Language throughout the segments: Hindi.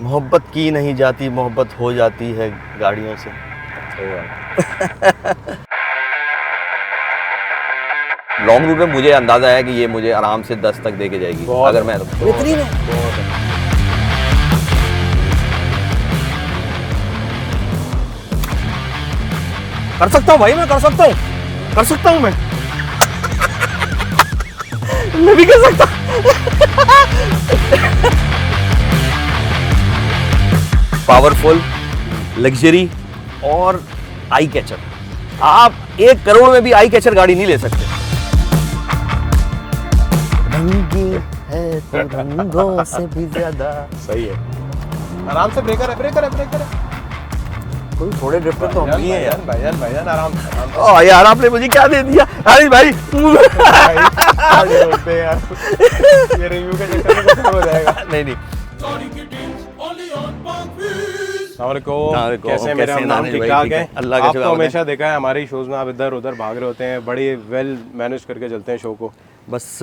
मोहब्बत की नहीं जाती, मोहब्बत हो जाती है गाड़ियों से। लॉन्ग रूट में मुझे अंदाजा है कि ये मुझे आराम से 10 तक दे के जाएगी अगर मैं बेहतरीन है। कर सकता हूँ भाई, मैं कर सकता हूँ मैं भी कर सकता पावरफुल, लग्जरी और आई कैचर। आप 1 करोड़ में भी आई कैचर गाड़ी नहीं ले सकते। रंगी है तो रंगों से भी ज्यादा। सही है। आराम से ब्रेकर है। कोई थोड़े ड्रिफ्टर तो हम ही हैं यार। भाईजान आराम से। ओ यार आपने मुझे क्या दे दिया? अरे भाई बोलते हैं यार, ये रिव्यू के चक्कर में कुछ हो जाएगा। नहीं कैसे मेरा नाम ठीक-ठाक है? अल्लाह का शुक्र। आपको हमेशा देखा है हमारे शोज में, आप इधर उधर भाग रहे होते हैं, बड़ी वेल मैनेज करके चलते हैं शो को। बस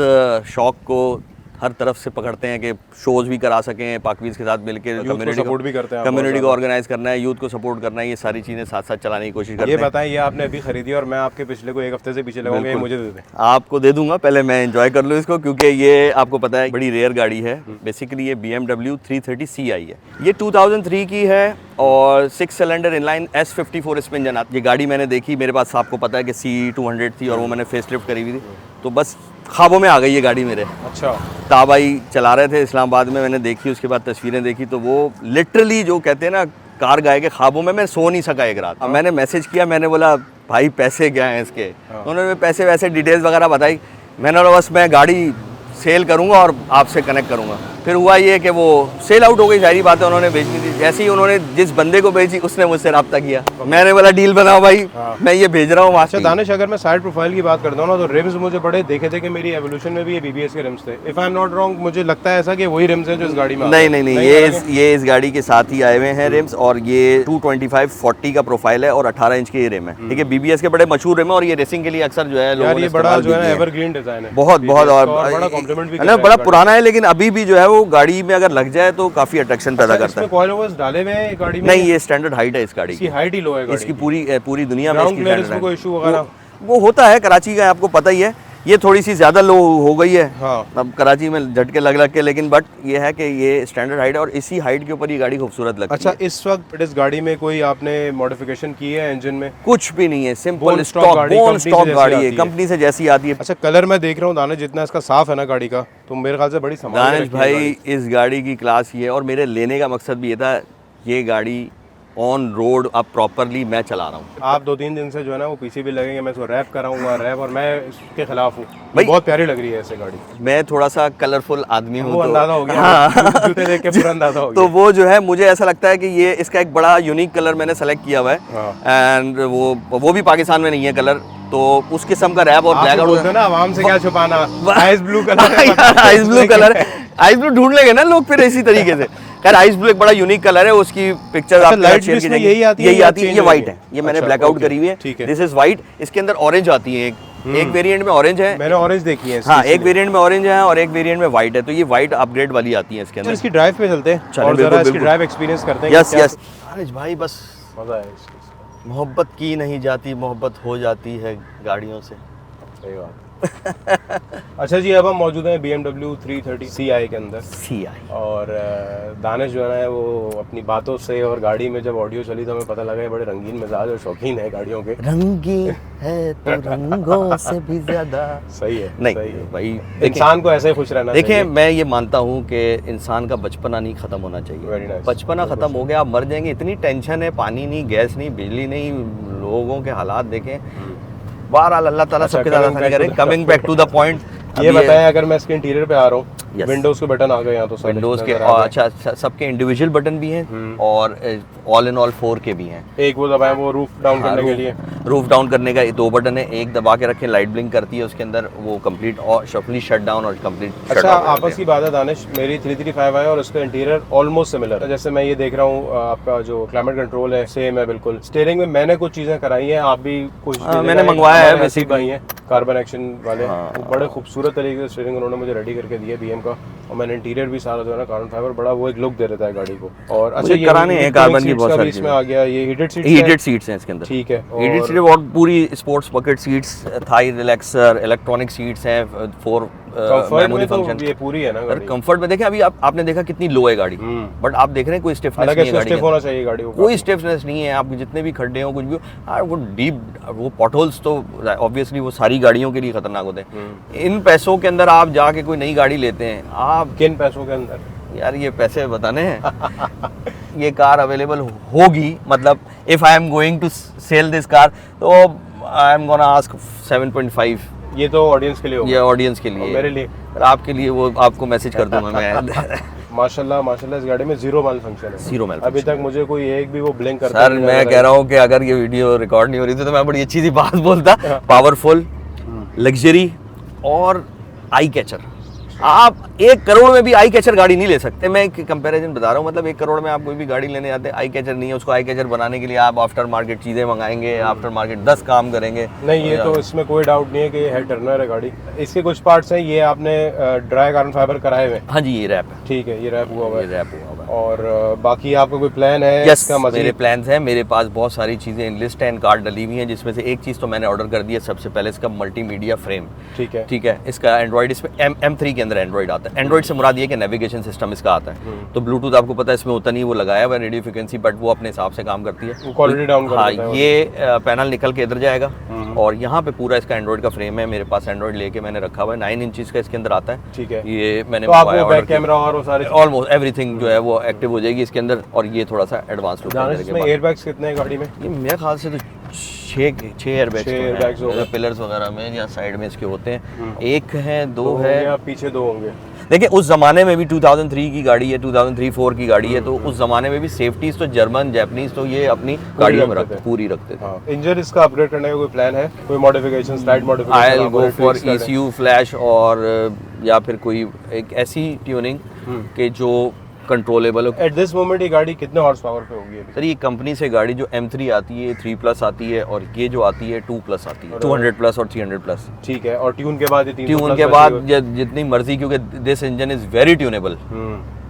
शौक को हर तरफ से पकड़ते हैं कि शोज भी करा सकें, पाकवीज के साथ मिलकर सपोर्ट भी करते हैं, कम्युनिटी को ऑर्गेनाइज करना है, यूथ को सपोर्ट करना है, ये सारी चीज़ें साथ साथ चलाने की कोशिश करते हैं। ये बताएं, ये आपने अभी खरीदी और मैं आपके पिछले को 1 हफ्ते से पीछे लगाऊंगा, ये मुझे दे दें। आपको दे दूंगा, पहले मैं एंजॉय कर लूँ इसको, क्योंकि ये आपको पता है बड़ी रेयर गाड़ी है। बेसिकली ये BMW 330 Ci है। ये 2003 की है और 6 सिलेंडर इनलाइन S54 इसमें इंजन आती है। ये गाड़ी मैंने देखी, मेरे पास आपको पता है कि C200 थी और वो मैंने फेसलिफ्ट करी हुई थी, तो बस ख्वाबों में आ गई ये गाड़ी मेरे। अच्छा। ताबाई चला रहे थे इस्लामाबाद में, मैंने देखी, उसके बाद तस्वीरें देखी, तो वो लिटरली जो कहते हैं ना, कार गाय के ख्वाबों में मैं सो नहीं सका एक रात। अब मैंने मैसेज किया, मैंने बोला भाई पैसे क्या हैं इसके? उन्होंने पैसे वैसे डिटेल्स वगैरह बताई। मैंने बोला बस मैं गाड़ी सेल करूंगा और आपसे कनेक्ट करूंगा। फिर हुआ ये कि वो सेल आउट हो गई, सारी बातें उन्होंने बेचनी थी। जैसे ही उन्होंने जिस बंदे को बेची उसने मुझसे रब्ता किया, मैंने बोला डील बनाओ भाई, मैं ये भेज रहा हूँ। अच्छा दानिश, अगर मैं साइड प्रोफाइल की बात करता हूँ ना, तो रिम्स मुझे बड़े देखे थे कि मेरी एवोल्यूशन में भी ये BBS के रिम्स थे। If I am not wrong, मुझे लगता है ऐसा कि वही रिम्स हैं जो इस गाड़ी में। नहीं, ये इस गाड़ी के साथ ही आए हुए हैं रिम्स, और ये 225/40 का प्रोफाइल है और 18 इंच के ये रिम है। ठीक है, BBS के बड़े मशहूर रिम है और ये रेसिंग के लिए अक्सर जो है लोगों ने बड़ा जो है एवरग्रीन डिजाइन है, बहुत और बड़ा कॉम्प्लीमेंट भी है, बड़ा पुराना है, लेकिन अभी भी जो है वो गाड़ी में अगर लग जाए तो काफी अट्रैक्शन पैदा करता है। कॉइल ओवर्स डाले हुए हैं गाड़ी में? नहीं, ये स्टैंडर्ड हाइट है इस गाड़ी की। हाइट ही लो है इसकी पूरी दुनिया में इसकी स्टैंडर्ड कोई इशू वगैरह वो होता है, कराची का आपको पता ही है। ये थोड़ी सी ज्यादा लो हो गई है। हाँ। अब कराची में झटके लग के, लेकिन बट ये है कि ये स्टैंडर्ड हाइट है और इसी हाइट के ऊपर ये गाड़ी खूबसूरत लगती है। अच्छा, इस वक्त इस गाड़ी में कोई आपने मॉडिफिकेशन की है इंजन में? कुछ भी नहीं है, सिंपल स्टॉक गाड़ी है, कंपनी से जैसी आती है। अच्छा, कलर मैं देख रहा हूँ दानिश, जितना इसका साफ है ना गाड़ी का, तो मेरे ख्याल से बड़ी संभाल दानिश भाई इस गाड़ी की क्लास ये है, और मेरे लेने का मकसद भी ये था, ये गाड़ी ऑन रोड अब प्रॉपरली मैं चला रहा हूँ। आप 2-3 दिन से जो है ना वो पीछे भी लगेंगे, मैं इसको रैप कराऊंगा रैप, और मैं इसके खिलाफ हूँ भाई। बहुत प्यारी लग रही है ऐसे गाड़ी। मैं थोड़ा सा कलरफुल आदमी हूँ, अंदाजा हो गया। हाँ। जूते देख के पूरा अंदाजा हो गया। तो वो जो है, मुझे ऐसा लगता है कि ये इसका एक बड़ा यूनिक कलर मैंने सेलेक्ट किया हुआ है, एंड वो भी पाकिस्तान में नहीं है कलर, तो उस किस्म का रैप और ब्लैक बोलते ना, आवाम से क्या छुपाना, ice blue colour ice blue ढूंढ लेंगे ना लोग फिर इसी तरीके से। खैर आइस ब्लू एक बड़ा यूनिक कलर है, उसकी पिक्चर आप शेयर की जाएगी। यही आती है, ये व्हाइट है, ये मैंने ब्लैकआउट करी हुई है। दिस इज व्हाइट, इसके अंदर ऑरेंज आती है, एक वेरिएंट में ऑरेंज है, मैंने ऑरेंज देखी है। हाँ, एक वेरिएंट में ऑरेंज है और एक वेरिएंट में व्हाइट है, तो ये व्हाइट अपग्रेड वाली आती है इसके अंदर। इसकी ड्राइव पे चलते हैं और जरा इसकी ड्राइव एक्सपीरियंस करते हैं। यस दानिश भाई, बस मजा है। मोहब्बत की नहीं जाती, मोहब्बत हो जाती है गाड़ियों से। सही बात। अच्छा जी, अब हम मौजूद हैं BMW 330 Ci के अंदर। और दानिश जो है वो अपनी बातों से और गाड़ी में जब ऑडियो चली तो हमें पता लगा बड़े रंगीन मिजाज और शौकीन है गाड़ियों के। रंगीन है तो रंगों से भी ज्यादा। सही है। नहीं सही है भाई, इंसान को ऐसे ही खुश रहना चाहिए। देखिए, मैं ये मानता हूँ कि इंसान का बचपना नहीं खत्म होना चाहिए। बचपना खत्म हो गया, आप मर जाएंगे, इतनी टेंशन है, पानी नहीं, गैस नहीं, बिजली नहीं, लोगों के हालात देखें। बहरहाल अल्लाह ताला सबके साथ आसानी करे। Coming back to the point, ये बताएं, अगर मैं इसके इंटीरियर पे आ रहा हूँ, विंडोज के बटन आ गए यहाँ, तो विंडोज के अच्छा सबके इंडिविजुअल बटन भी हैं और ऑल इन ऑल 4 के भी हैं। एक वो दबाएं, वो रूफ डाउन करने के लिए, रूफ डाउन करने का 2 बटन है, एक दबा के रखें लाइट ब्लिंक करती है उसके अंदर, वो कंप्लीट और शफली शट डाउन और कंप्लीट। अच्छा, आपस की बात है दानिश, मेरी 335 है और उसका इंटीरियर ऑलमोस्ट सिमिलर है। जैसे मैं ये देख रहा हूँ, आपका जो क्लाइमेट कंट्रोल है सेम है बिल्कुल। स्टीयरिंग में मैंने कुछ चीजें कराई हैं, आप भी कुछ मैंने मंगवाया है, भाई हैं कार्बन एक्शन वाले, बड़े खूबसूरत तरीके से स्टीयरिंग उन्होंने मुझे रेडी करके दिया BM का। और मैंने इंटीरियर भी सारा जो है ना कार्बन फाइबर बड़ा वो एक लुक दे देता है गाड़ी को। और अच्छा मुझे कराने हैं कार्बन की बहुत सारी इसमें आ गया, ये हीटेड सीट्स हैं इसके अंदर। ठीक है, हीटेड सीट्स और पूरी sports bucket seats, thigh relaxer, electronic seats हैं, 4 मेमोरी फंक्शन। ये पूरी है ना गाड़ी। कंफर्ट में देखें अभी आपने देखा कितनी लो है गाड़ी, बट आप देख रहे हैं कोई स्टिफनेस नहीं है गाड़ी में, होना चाहिए गाड़ी को, कोई स्टिफनेस नहीं है। आप जितने भी खड्डे हो कुछ भी हो, वो डीप वो पॉटहोल्स तो ऑब्वियसली वो सारी गाड़ियों के लिए खतरनाक होते हैं। इन पैसों के अंदर आप जाके कोई नई गाड़ी लेते हैं, आप किन पैसों के अंदर यार ये पैसे बताने हैं ये कार अवेलेबल होगी, मतलब if I am going to sell this car तो आई एम गोना आस्क 7.5। ये तो ऑडियंस के लिए होगा, ये ऑडियंस के लिए, मेरे लिए, आपके लिए वो आपको मैसेज कर दूंगा मैं माशाल्लाह इस गाड़ी में 0 माइल फंक्शन है, 0 माइल। अभी तक मुझे कोई एक भी वो ब्लिंक करता सर मैं कह रहा हूँ कि अगर ये वीडियो रिकॉर्ड नहीं हो रही थी तो मैं बड़ी अच्छी सी बात बोलता। पावरफुल, लग्जरी और आई कैचर। आप 1 करोड़ में भी आई कैचर गाड़ी नहीं ले सकते। मैं एक कंपैरिजन बता रहा हूँ, मतलब 1 करोड़ में आप कोई भी गाड़ी लेने जाते हैं, आई कैचर नहीं है, उसको आई कैचर बनाने के लिए आप आफ्टर मार्केट चीज़ें मंगाएंगे, आफ्टर मार्केट 10 काम करेंगे। नहीं, ये तो इसमें कोई डाउट नहीं है कि ये हेड टर्नर है गाड़ी। इसके कुछ पार्ट्स हैं, ये आपने ड्राई कार्बन फाइबर कराए हुए? हाँ जी, ये रैप है। ठीक है, ये रैप हुआ हुआ है, ये रैप हुआ हुआ है। और बाकी आपका कोई प्लान है? यस, मेरे प्लान्स हैं, मेरे पास बहुत सारी चीज़ें इन लिस्ट एंड कार्ड डली हुई हैं, जिसमें से एक चीज़ तो मैंने ऑर्डर कर दी है। सबसे पहले इसका मल्टीमीडिया फ्रेम, ठीक है, इसका एंड्रॉइड, इसमें M3 के अंदर एंड्रॉइड आता है। एंड्रॉइड से मुराद ये कि नेविगेशन सिस्टम इसका आता है, तो ब्लूटूथ आपको पता है इसमें होता नहीं, वो लगाया हुआ है रेडियो फ्रिक्वेंसी, बट वो अपने हिसाब से काम करती है, क्वालिटी डाउन कर देता है। हाँ, ये पैनल निकल के इधर जाएगा और यहाँ पे पूरा इसका एंड्रॉइड का फ्रेम है। मेरे पास एंड्रॉइड लेके मैंने रखा हुआ है, 9 इंचेस का इसके अंदर आता है। ठीक है, ये मैंने बैक कैमरा और सारे ऑलमोस्ट एवरीथिंग जो है वो एक्टिव हो जाएगी इसके अंदर, और ये थोड़ा सा एडवांस लुक है। इसमें एयरबैग्स कितने हैं गाड़ी में? ये मेरे ख्याल से तो 6 एयरबैग्स हैं, पिलर्स वगैरह में या साइड में इसके होते हैं। एक है, 2 है, पीछे 2 होंगे। देखिए उस ज़माने में भी 2003 की गाड़ी है, 2003-4 की गाड़ी है, तो उस ज़माने में भी सेफ्टीज तो जर्मन जापानीज तो ये अपनी गाड़ियों में पूरी रखते थे। इंजन इसका अपग्रेड करने का कोई प्लान है? कोई modification, slide modification? I will go for ECU flash, और या फिर कोई एक ऐसी ट्यूनिंग के जो कंट्रोलेबल हो। एट दिस मोमेंट ये गाड़ी कितने हॉर्स पावर पे होगी अभी? सर ये कंपनी से गाड़ी जो M3 आती है 3+ आती है, और ये जो आती है 2+ आती है, 200+ और 300+। ठीक है, और ट्यून के बाद ये ट्यून के बाद जितनी मर्जी, क्योंकि this engine is very tunable,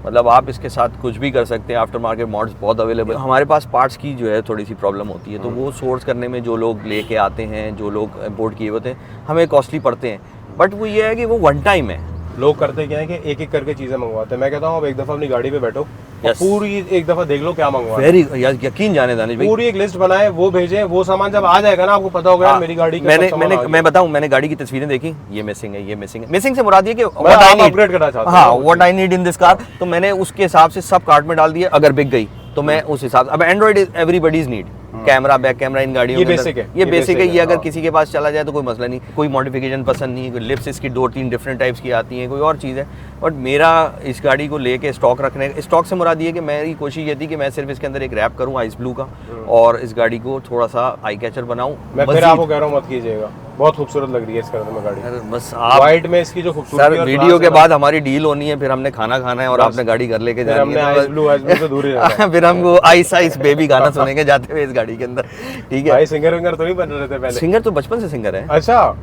मतलब आप इसके साथ कुछ भी कर सकते हैं। आफ्टर मार्केट मॉड्स बहुत अवेलेबल। हमारे पास पार्ट्स की जो है थोड़ी सी प्रॉब्लम होती है, तो वो सोर्स करने में जो लोग लेके आते हैं, जो लोग इम्पोर्ट किए होते हैं, हमें कॉस्टली पड़ते हैं, बट वो ये है कि वो वन टाइम है। लोग करते क्या है कि एक एक करके चीजें मंगवाते हैं। मैं कहता हूँ आप एक दफा अपनी गाड़ी पे बैठो, पूरी एक दफा देख लो क्या मंगवा। वेरी यकीन जाने दानिश भाई, पूरी एक लिस्ट बनाए, वो भेजें, वो सामान जब आ जाएगा ना आपको पता होगा यार मेरी गाड़ी मैं बताऊं, मैंने गाड़ी की तस्वीरें देखी, ये मिसिंग है, ये मिसिंग है। मिसिंग से मुराद ये कि अपग्रेड करना चाहता हूं, हाँ, what I need in this car, तो मैंने उसके हिसाब से सब कार्ट में डाल दिया। अगर बिक गई तो मैं उस हिसाब से, अब Android is everybody's need, camera, back camera इन गाड़ियों में ये बेसिक है। ये अगर किसी के पास चला जाए तो कोई मसला नहीं, कोई मॉडिफिकेशन पसंद नहीं, कोई लिप्स इसकी 2-3 डिफरेंट टाइप्स की आती हैं, कोई और चीज़ है। बट मेरा इस गाड़ी को लेके स्टॉक रखने, स्टॉक से मुराद ये कि मेरी कोशिश ये थी कि मैं सिर्फ इसके अंदर एक रैप करूँ आइस ब्लू का, और इस गाड़ी को थोड़ा सा आई कैचर बनाऊँ। मैं फिर आपको कह रहा हूँ मत कीजिएगा, बहुत खूबसूरत लग रही है इस कलर में गाड़ी। बस आप व्हाइट में इसकी जो खूबसूरती, सर वीडियो के बाद हमारी डील होनी है, फिर हमने खाना खाना है और आपने गाड़ी घर लेके जानी है, आइस ब्लू से दूर ही रहना है। फिर हम वो आइस बेबी गाना सुनेंगे जाते हुए इस गाड़ी के अंदर, ठीक है। भाई सिंगर विंगर तो नहीं बन रहे थे पहले? सिंगर तो बचपन से सिंगर है। अच्छा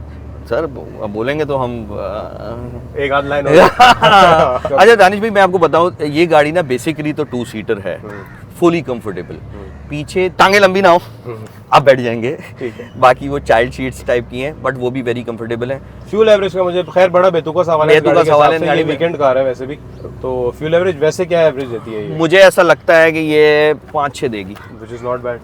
सर, अब बोलेंगे तो हम एक आध लाइन अच्छा दानिश भाई, मैं आपको बताऊं, ये गाड़ी ना बेसिकली तो 2 सीटर है, फुली कंफर्टेबल, पीछे टांगे लंबी ना हो, आप बैठ जाएंगे, ठीक है। बाकी वो चाइल्ड सीट्स टाइप की हैं, बट वो भी वेरी कंफर्टेबल है। फ्यूल एवरेज का मुझे खैर बड़ा बेतुका सवाल है, गाड़ी वीकेंड कार है वैसे भी, तो फ्यूल एवरेज वैसे क्या एवरेज देती है ये? मुझे ऐसा लगता है कि ये 5-6 देगी, व्हिच इज नॉट बैड।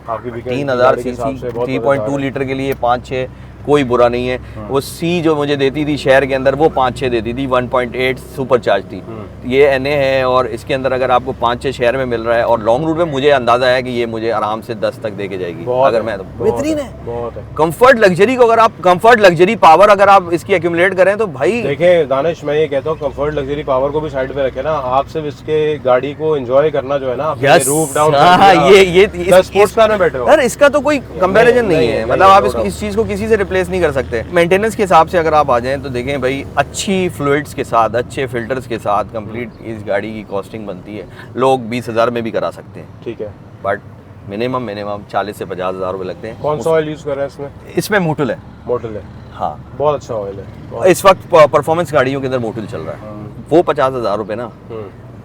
आपकी वीकेंड 3000 सीसी 3.2 लीटर के लिए 5-6 कोई बुरा नहीं है। वो सी जो मुझे देती थी शहर के अंदर वो 5-6 देती थी, 1.8 सुपर चार्ज थी। ये NA है और इसके अंदर अगर आपको 5-6 शहर में मिल रहा है और लॉन्ग रूट में मुझे अंदाजा है कि ये मुझे आराम से 10 तक दे के जाएगी। अगर मैं तो बेहतरीन है, बहुत है। कंफर्ट लग्जरी को अगर आप कंफर्ट लग्जरी पावर अगर आप इसकी एक्यूमुलेट करें तो भाई देखें दानिश, मैं ये कहता हूँ कंफर्ट लग्जरी पावर को भी साइड पे रखे ना, आप सिर्फ इसके गाड़ी को एंजॉय करना जो है ना, रूफ डाउन, ये स्पोर्ट्स कार में बैठे हो सर, इसका तो कोई कंपैरिजन नहीं है। मतलब आप इस चीज को किसी से रिप्लेस नहीं कर सकते। मेंटेनेंस के हिसाब से अगर आप आ जाएं तो देखें भाई, अच्छी फ्लूइड्स के साथ, अच्छे फिल्टर्स के साथ कंप्लीट इस गाड़ी की कॉस्टिंग बनती है। लोग 20,000 में भी करा सकते हैं, ठीक है, बट मिनिमम 40 से 50,000 रुपए लगते हैं। कौन सा ऑयल यूज कर रहे हैं इसमें? इसमें मोटल है। मोटल है, हाँ, बहुत अच्छा ऑयल है। इस वक्त परफॉर्मेंस गाड़ियों के अंदर मोटल चल रहा है। वो 50,000 रुपये ना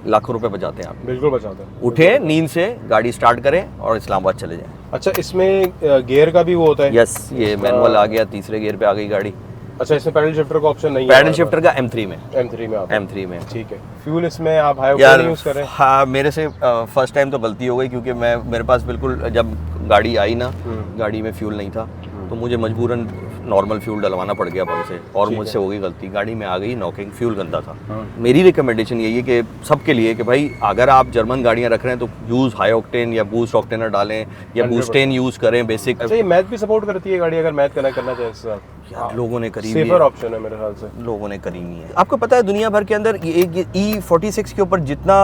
लाखों रुपए बचाते हैं आप। बिल्कुल बचाते हैं। उठे नींद से, गाड़ी स्टार्ट करें और इस्लामाबाद चले जाएं। अच्छा, इसमें गियर का भी वो होता है? यस, ये मैनुअल आ गया, तीसरे गियर पे आ गई गाड़ी। अच्छा, इसमें पैडल शिफ्टर का ऑप्शन नहीं है? पैडल शिफ्टर का M3 में, M3 में आता है। M3 में। ठीक है। फ्यूल इसमें आप हाई यार ऑक्टेन यूज कर रहे हैं? हाँ, मेरे से फर्स्ट टाइम तो गलती हो गई, क्योंकि मेरे पास बिल्कुल जब गाड़ी आई ना, गाड़ी में फ्यूल नहीं था, तो मुझे मजबूरन नॉर्मल फ्यूल डलवाना पड़ गया पंप से, और मुझसे हो गई गलती, गाड़ी में आ गई नॉकिंग, फ्यूल गंदा था। मेरी रिकमेंडेशन यही है कि सबके लिए कि भाई अगर आप जर्मन गाड़ियां रख रहे हैं तो यूज़ हाई ऑक्टेन या बूस्ट ऑक्टेनर डालें या बूस्टेन यूज़ करें बेसिक। अच्छा, ये मैथ भी सपोर्ट करती है गाड़ी, अगर मैथ कनेक्ट करना चाहे इसके साथ? यार लोगों ने करी सेफर ऑप्शन है मेरे ख्याल से। लोगों ने करी नहीं है। आपको पता है दुनिया भर के अंदर एक E46 के ऊपर जितना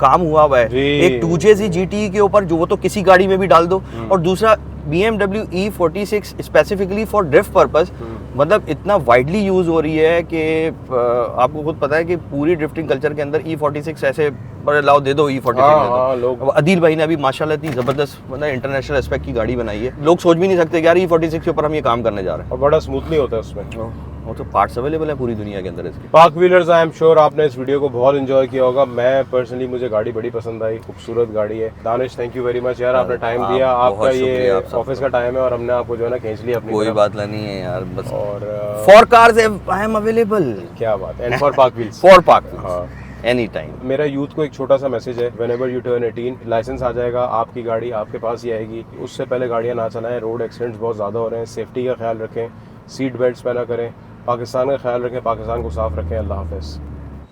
काम हुआ हुआ है, एक 2JZ GT के ऊपर, जो वो तो किसी गाड़ी में भी डाल दो, और दूसरा BMW E46 specifically for drift purpose, मतलब इतना वाइडली यूज हो रही है कि आपको खुद पता है कि पूरी ड्रिफ्टिंग कल्चर के अंदर E46 ऐसे बड़े लाओ दे दो E46 दे दो। लोग, अदील भाई ने अभी माशाल्लाह इतनी जबरदस्त मतलब इंटरनेशनल एस्पेक्ट की गाड़ी बनाई है, लोग सोच भी नहीं सकते कि यार E46 के ऊपर हम ये काम करने जा रहे हैं। और बड़ा स्मूथली होता है उसमें। वो तो पार्ट्स अवेलेबल है पूरी दुनिया के अंदर इसके। Park wheelers, I am sure आपने इस वीडियो को बहुत एंजॉय किया होगा। मैं पर्सनली, मुझे गाड़ी बड़ी पसंद आई, खूबसूरत गाड़ी है। Danish, thank you very much यार, आपने टाइम दिया। आपका ये ऑफिस का टाइम है और हमने आपको जो है ना खींच लिया अपनी कोई बात नहीं है यार, बस। और for cars I am available. क्या बात है, and for park wheels. For park, हाँ, एनी टाइम। मेरा यूथ को एक छोटा सा मैसेज है, व्हेनेवर यू टर्न 18, लाइसेंस आ जाएगा, आपकी गाड़ी आपके पास ही आएगी, उससे पहले गाड़ियाँ ना चलाएं। रोड एक्सीडेंट्स बहुत ज़्यादा हो रहे हैं, सेफ्टी का ख्याल रखें, सीट बेल्ट पहना करें, पाकिस्तान का ख्याल रखें, पाकिस्तान को साफ रखें। अल्लाह हाफ़िज़।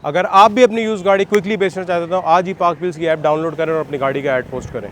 अगर आप भी अपनी यूज़ गाड़ी क्विकली बेचना चाहते हो, आज ही पार्क व्हील्स की ऐप डाउनलोड करें और अपनी गाड़ी का ऐड पोस्ट करें।